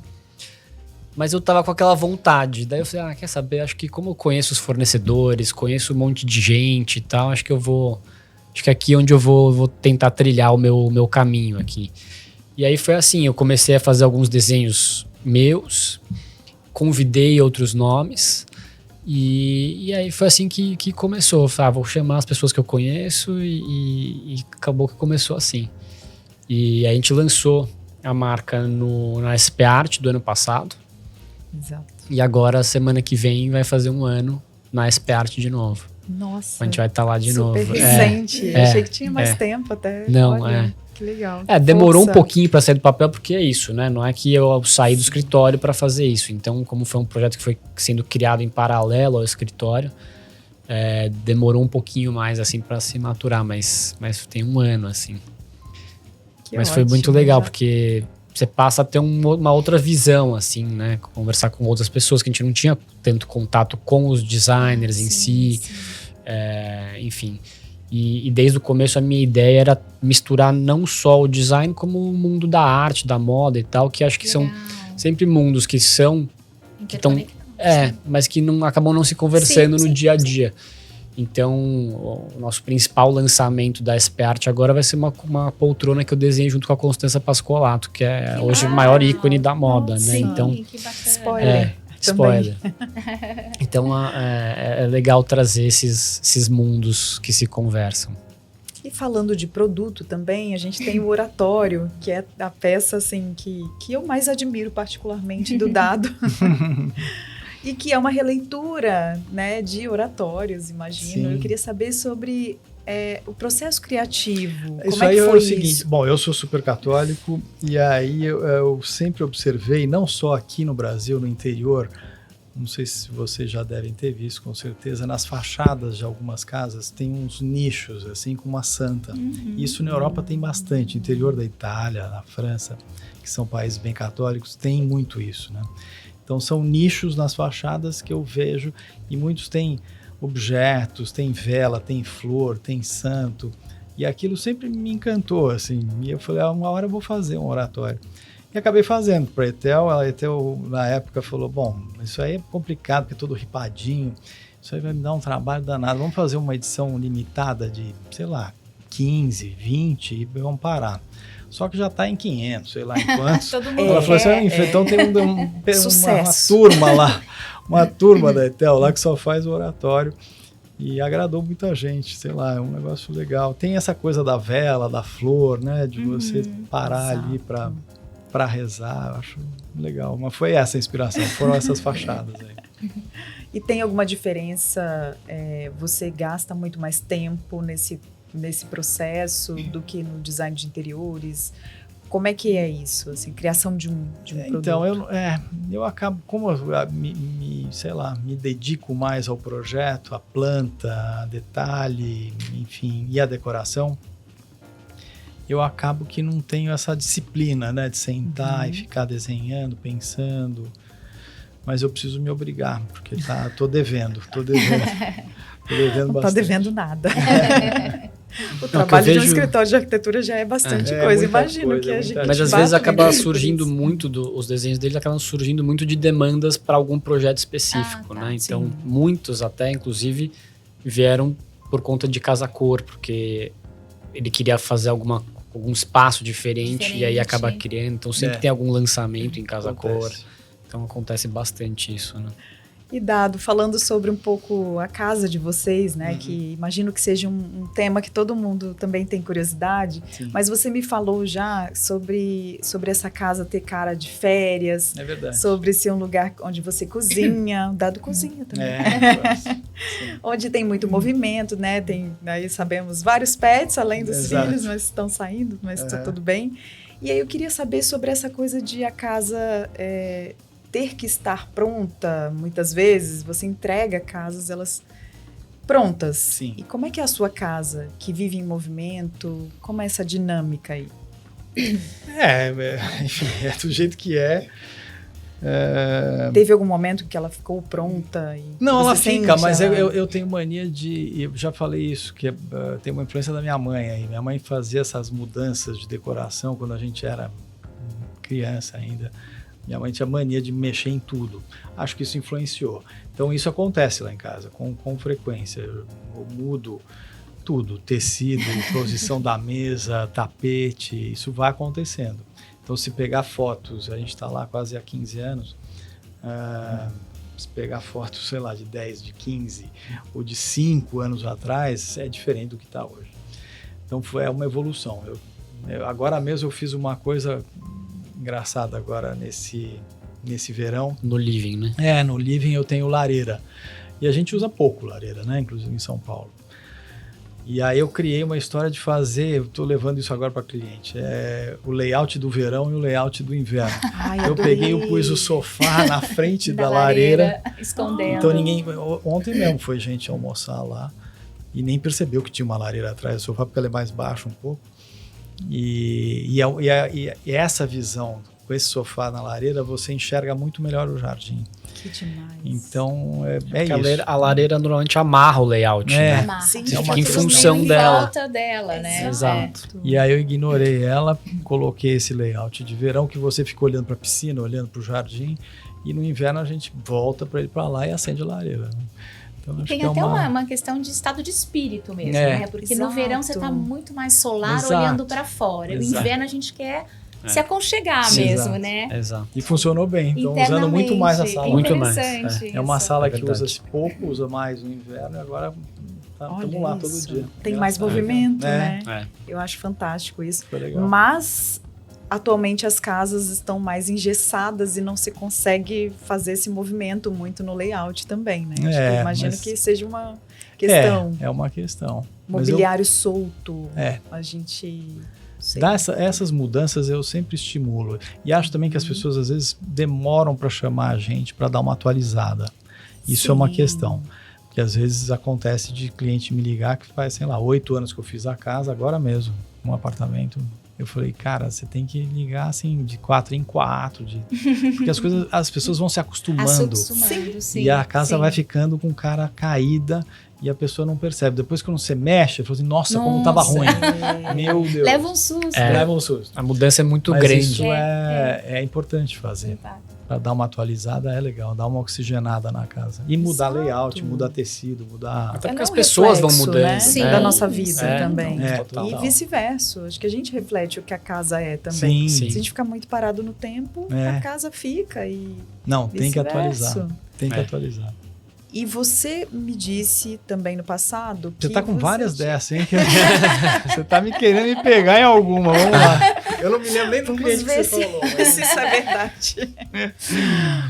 Mas eu tava com aquela vontade, daí eu falei, quer saber, acho que como eu conheço os fornecedores, conheço um monte de gente e tal, acho que aqui é onde eu vou tentar trilhar o meu caminho aqui. E aí foi assim, eu comecei a fazer alguns desenhos meus, convidei outros nomes, e aí foi assim que começou. Eu falei, vou chamar as pessoas que eu conheço e acabou que começou assim. E aí a gente lançou a marca na SP Art do ano passado.
Exato.
E agora, semana que vem, vai fazer um ano na SP Art de novo.
Nossa.
A gente vai estar lá de novo.
Super recente. Achei que tinha mais tempo até.
Não,
Olha, que legal.
Demorou
Força.
um pouquinho para sair do papel, porque é isso, né? Não é que eu saí do escritório para fazer isso. Então, como foi um projeto que foi sendo criado em paralelo ao escritório, demorou um pouquinho mais, assim, para se maturar, mas tem um ano, assim. Mas foi muito legal, porque você passa a ter uma outra visão, assim, né? Conversar com outras pessoas, que a gente não tinha tanto contato com os designers em si. Enfim. E desde o começo a minha ideia era misturar não só o design, como o mundo da arte, da moda e tal, que acho que são sempre mundos que estão... mas que acabam não se conversando no dia a dia. Então, o nosso principal lançamento da SP Art agora vai ser uma poltrona que eu desenhei junto com a Constança Pascolato, que é hoje o maior ícone da moda, né? Então,
que bacana.
Spoiler.
Spoiler. Então, é legal trazer esses mundos que se conversam.
E falando de produto também, a gente tem o Oratório, que é a peça assim, que eu mais admiro particularmente do Dado. E que é uma releitura, né, de oratórios, imagino.
Sim.
Eu queria saber sobre o processo criativo.
Isso
Como é
aí
que
é
foi
o seguinte,
isso?
bom, eu sou super católico e aí eu sempre observei, não só aqui no Brasil, no interior, não sei se vocês já devem ter visto, com certeza, nas fachadas de algumas casas tem uns nichos, assim, com uma santa. Isso na Europa tem bastante, interior da Itália, na França, que são países bem católicos, tem muito isso, né? Então são nichos nas fachadas que eu vejo e muitos têm objetos, tem vela, tem flor, tem santo. E aquilo sempre me encantou, assim. E eu falei, uma hora eu vou fazer um oratório. E acabei fazendo para a Etel. A Etel, na época, falou, bom, isso aí é complicado, porque é todo ripadinho. Isso aí vai me dar um trabalho danado. Vamos fazer uma edição limitada de, sei lá, 15, 20 e vamos parar. Só que já está em 500, sei lá em quantos. Ela falou assim, então tem uma turma lá, uma turma da Etel lá que só faz o oratório e agradou muita gente, sei lá, é um negócio legal. Tem essa coisa da vela, da flor, né, de você parar ali para rezar, eu acho legal. Mas foi essa a inspiração, foram essas fachadas aí.
E tem alguma diferença, você gasta muito mais tempo nesse processo do que no design de interiores? Como é que é isso, assim, criação de um produto?
Então, eu acabo, como eu me dedico mais ao projeto, à planta, a detalhe, enfim, e à decoração, eu acabo que não tenho essa disciplina, né, de sentar e ficar desenhando, pensando, mas eu preciso me obrigar, porque tô devendo bastante.
Não tá devendo nada. O trabalho de um escritório de arquitetura já é bastante coisa. Imagino que a gente...
Mas às vezes acaba surgindo muito, os desenhos deles acabam surgindo muito de demandas para algum projeto específico, né? Então, muitos até, inclusive, vieram por conta de casa-cor, porque ele queria fazer algum espaço diferente e aí acaba criando. Então, sempre tem algum lançamento em casa-cor. Então, acontece bastante isso, né?
E Dado, falando sobre um pouco a casa de vocês, né, que imagino que seja um tema que todo mundo também tem curiosidade, mas você me falou já sobre essa casa ter cara de férias,
é verdade.
Sobre ser um lugar onde você cozinha, o Dado cozinha também, onde tem muito movimento, né, tem, aí sabemos, vários pets, além dos filhos, mas estão saindo, mas tá tudo bem. E aí eu queria saber sobre essa coisa de a casa... ter que estar pronta, muitas vezes, você entrega casas, elas prontas.
Sim.
E como é que é a sua casa, que vive em movimento? Como é essa dinâmica aí?
Enfim, é do jeito que é.
Teve algum momento que ela ficou pronta?
Não, ela fica, mas eu tenho mania de... Eu já falei isso, que tem uma influência da minha mãe aí. Minha mãe fazia essas mudanças de decoração quando a gente era criança ainda. Minha mãe tinha mania de mexer em tudo. Acho que isso influenciou. Então, isso acontece lá em casa, com frequência. Eu mudo tudo, tecido, posição da mesa, tapete, isso vai acontecendo. Então, se pegar fotos, a gente está lá quase há 15 anos, se pegar fotos, sei lá, de 10, de 15 ou de 5 anos atrás, é diferente do que está hoje. Então, foi uma evolução. Agora mesmo eu fiz uma coisa... engraçado agora nesse verão.
No living, né?
No living eu tenho lareira. E a gente usa pouco lareira, né? Inclusive em São Paulo. E aí eu criei uma história de fazer, eu estou levando isso agora para cliente, o layout do verão e o layout do inverno.
Ai,
eu peguei e pus o sofá na frente da lareira.
Escondendo.
Então ninguém... Ontem mesmo foi gente almoçar lá e nem percebeu que tinha uma lareira atrás do sofá, porque ela é mais baixa um pouco. E essa visão, com esse sofá na lareira, você enxerga muito melhor o jardim.
Que demais.
Então, é isso.
A lareira normalmente amarra o layout, né?
Amarra.
Sim,
É uma
Fica em
questão
função
Em
dela.
volta dela, né?
Exato.
E aí eu ignorei ela, coloquei esse layout de verão que você fica olhando para a piscina, olhando para o jardim, e no inverno a gente volta para ele para lá e acende a lareira. Então,
E
acho
tem
que
até uma questão de estado de espírito mesmo, né? Porque no
Exato.
verão você tá muito mais solar,
Exato.
olhando para fora. No
Exato.
inverno a gente quer se aconchegar
Sim,
mesmo,
exato.
né?
Exato.
E funcionou bem, então usando muito mais a sala.
Muito mais,
Interessante
É uma
isso.
sala
É
que
verdade.
usa-se pouco, usa mais no inverno, e agora estamos
Olha
lá
isso.
todo dia.
Tem mais
Engraçado.
movimento,
É.
né?
É.
Eu acho fantástico isso.
Foi legal.
Mas atualmente as casas estão mais engessadas e não se consegue fazer esse movimento muito no layout também, né? Acho que eu imagino
mas-
que seja uma questão.
É uma questão. Mas eu-
Mobiliário solto.
É.
A gente. sei.
Essas mudanças eu sempre estimulo. E acho também que as pessoas às vezes demoram para chamar a gente para dar uma atualizada. Isso é uma
Sim.
questão. Porque às vezes acontece de cliente me ligar que faz, sei lá, 8 anos que eu fiz a casa, agora mesmo, um apartamento. Eu falei, cara, você tem que ligar assim de 4 em 4, porque as pessoas vão se acostumando.
Sim.
E a casa
sim.
vai ficando com cara caída e a pessoa não percebe. Depois quando você mexe, eu falo assim, nossa, como tava ruim.
É.
Meu Deus.
Leva um susto.
Leva um susto.
A mudança é muito
Mas
grande.
isso é importante fazer. Para dar uma atualizada é legal, dar uma oxigenada na casa. E mudar
Exato.
layout, mudar tecido, mudar...
Até porque
É
as
um
pessoas vão
reflexo,
mudando.
né?
Sim.
Da nossa vida
É,
também.
É,
total.
E vice-versa. Acho que a gente reflete o que a casa é também.
Sim.
Se a gente ficar muito parado no tempo,
É.
a casa fica e
Não, tem que
vice-versa.
atualizar. Tem que
É.
atualizar.
E você me disse também no passado que
Você tá com várias
tinha-
dessas, hein? Você tá me querendo me pegar em alguma, vamos lá. Eu não me lembro nem do
Vamos
cliente que
ver
você falou.
se isso é verdade.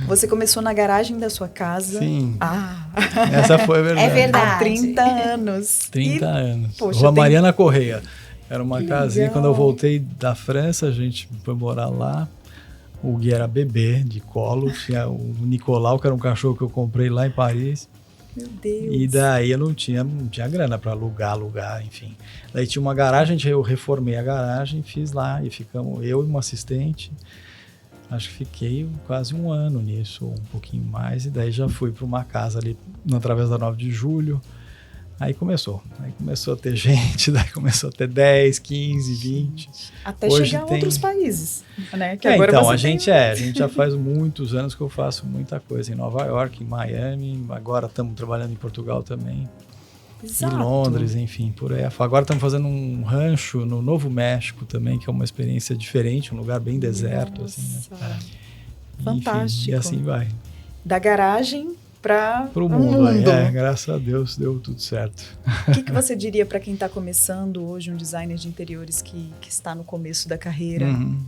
Você começou na garagem da sua casa.
Sim,
Ah,
essa foi verdade.
É verdade.
há 30 anos.
30
E,
anos.
poxa,
Rua
tem-
Mariana Correia. Era uma
Que
casinha,
legal.
quando eu voltei da França, a gente foi morar lá. O Gui era bebê, de colo. Tinha o Nicolau, que era um cachorro que eu comprei lá em Paris.
Meu Deus.
E daí eu não tinha grana para alugar, enfim. Daí tinha uma garagem, eu reformei a garagem, fiz lá e ficamos eu e uma assistente. Acho que fiquei quase um ano nisso, ou um pouquinho mais, e daí já fui para uma casa ali através da 9 de julho. Aí começou a ter gente, daí começou a ter 10, 15, 20.
Até
Hoje
chegar a
tem-
outros países, né? Que
Então,
você
a gente já faz muitos anos que eu faço muita coisa em Nova York, em Miami, agora estamos trabalhando em Portugal também.
Exato.
Em Londres, enfim, por aí. Agora estamos fazendo um rancho no Novo México também, que é uma experiência diferente, um lugar bem deserto, assim, né?
Nossa.
Enfim,
Fantástico.
e assim vai.
Da garagem para
Pro mundo, aí, graças a Deus deu tudo certo.
O que você diria para quem está começando hoje, um designer de interiores que está no começo da carreira?
Uhum.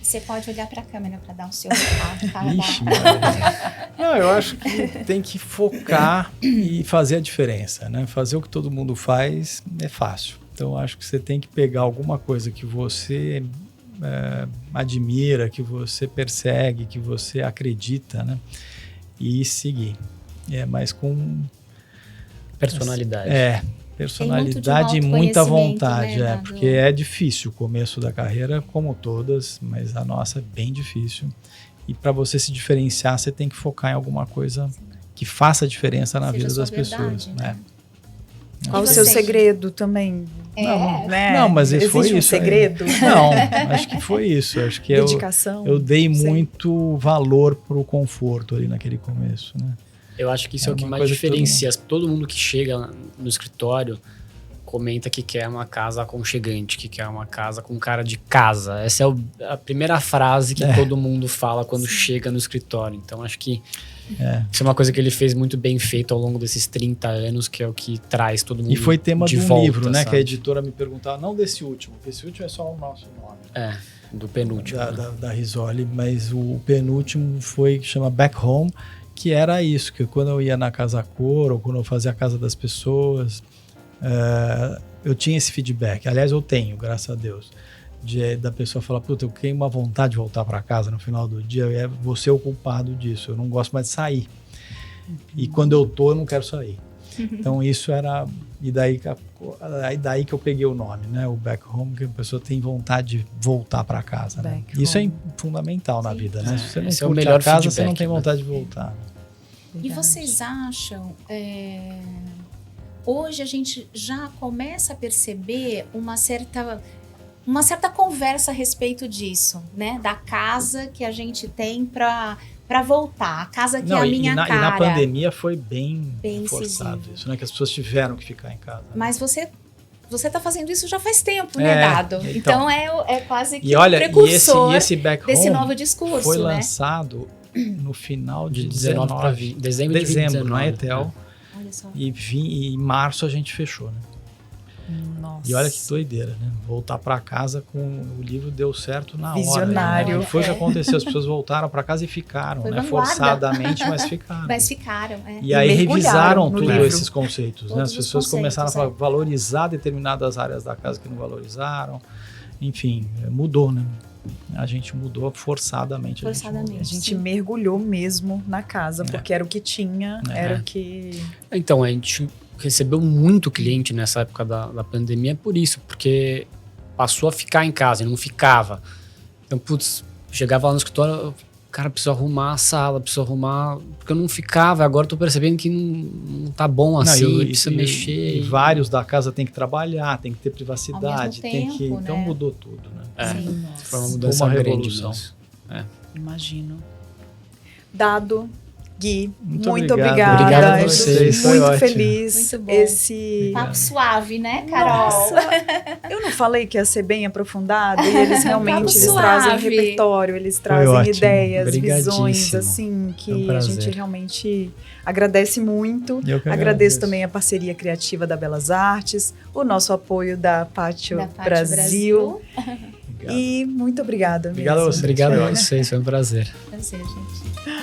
Você pode olhar para a câmera para dar o seu recado. Tá?
Ixi, Maria. Não, eu acho que tem que focar e fazer a diferença, né? Fazer o que todo mundo faz é fácil. Então, eu acho que você tem que pegar alguma coisa que você admira, que você persegue, que você acredita, né? E seguir. Mas com...
Personalidade.
Personalidade e
Tem muito de
muita
autoconhecimento,
vontade,
né,
porque é difícil o começo da carreira, como todas, mas a nossa é bem difícil. E para você se diferenciar, você tem que focar em alguma coisa que faça diferença na
Seja
vida
sua
das pessoas.
verdade, né?
Qual o
E
seu
você?
segredo também?
É.
Né?
Não, mas
existe
foi
um
isso aí.
segredo?
Não, acho que foi isso. Acho que
Dedicação?
eu dei
Sei.
muito valor pro conforto ali naquele começo, né?
Eu acho que isso é o que
uma
mais
coisa que
diferencia. Todo mundo que chega no escritório comenta que quer uma casa aconchegante, que quer uma casa com cara de casa. Essa é a primeira frase que todo mundo fala quando chega no escritório. Então, acho que isso é uma coisa que ele fez muito bem feito ao longo desses 30 anos, que é o que traz todo mundo
E foi tema
de
do
volta,
livro, né?
sabe?
Que a editora me perguntava, não desse último, porque esse último é só o nosso nome.
Do penúltimo. né?
Da Risoli, mas o penúltimo foi que chama Back Home, que era isso, que quando eu ia na Casa Cor, ou quando eu fazia a casa das pessoas, eu tinha esse feedback. Aliás, eu tenho, graças a Deus, da pessoa falar, puta, eu tenho uma vontade de voltar para casa no final do dia, e é você o culpado disso, eu não gosto mais de sair. E quando eu não quero sair. Então isso era... E daí que eu peguei o nome, né? O back home, que a pessoa tem vontade de voltar para casa. Né? Isso é fundamental na vida, né? Se você não curte
melhor
a casa,
feedback,
você não tem vontade de voltar. Né?
E vocês acham... hoje a gente já começa a perceber uma certa conversa a respeto disso, né? Da casa que a gente tem para voltar, a casa que é a minha cara.
E na pandemia foi bem forçado
incisivo.
isso, né? Que as pessoas tiveram que ficar em casa. Né?
Mas você tá fazendo isso já faz tempo, né, Dado? Então é quase que
olha,
um precursor
e esse back
desse
home
novo discurso,
foi
né?
lançado no final de
19 para 20. Dezembro de 2019,
na Etel.
Olha só.
E em março a gente fechou, né?
Nossa.
E olha que doideira, né? Voltar para casa com o livro deu certo na hora.
Visionário.
Né? Foi o que aconteceu, as pessoas voltaram para casa e ficaram,
Foi
né?
vanguarda.
Forçadamente, mas ficaram.
Mas ficaram,
E aí
mergulharam
revisaram
no
todos
livro.
esses conceitos, né? As
Todos os
pessoas começaram a
conceitos,
valorizar determinadas áreas da casa que não valorizaram. Enfim, mudou, né? A gente mudou forçadamente.
Forçadamente.
A gente mergulhou mesmo na casa, porque era o que tinha, era o que...
Então, a gente recebeu muito cliente nessa época da pandemia por isso, porque passou a ficar em casa e não ficava. Então, putz, chegava lá no escritório, cara, preciso arrumar a sala, preciso arrumar... Porque eu não ficava, agora eu tô percebendo que não tá bom assim, precisa mexer.
E vários da casa tem que trabalhar, tem que ter privacidade,
Ao mesmo tempo,
então
né?
mudou tudo, né?
Sim.
Foi uma mudança
Uma
grande
revolução.
mesmo.
Imagino. Dado, Gui,
Muito
muito
obrigado.
obrigada.
Obrigado a
Eu tô
vocês,
foi
muito
ótimo.
feliz.
Muito bom.
Esse...
Papo suave, né, Carol?
Nossa, eu não falei que ia ser bem aprofundado, e eles realmente
Papo
eles
suave.
trazem repertório, eles trazem
ótimo.
ideias,
Obrigadíssimo.
visões, assim,
Foi um
que a
prazer.
gente realmente agradece muito.
Eu que
Agradeço também a parceria criativa da Belas Artes, o nosso apoio da Pátio,
Da Pátio
Brasil.
Obrigado.
E muito obrigada
Obrigado a
mesmo.
você.
Obrigado a vocês, foi um prazer.
Prazer, gente.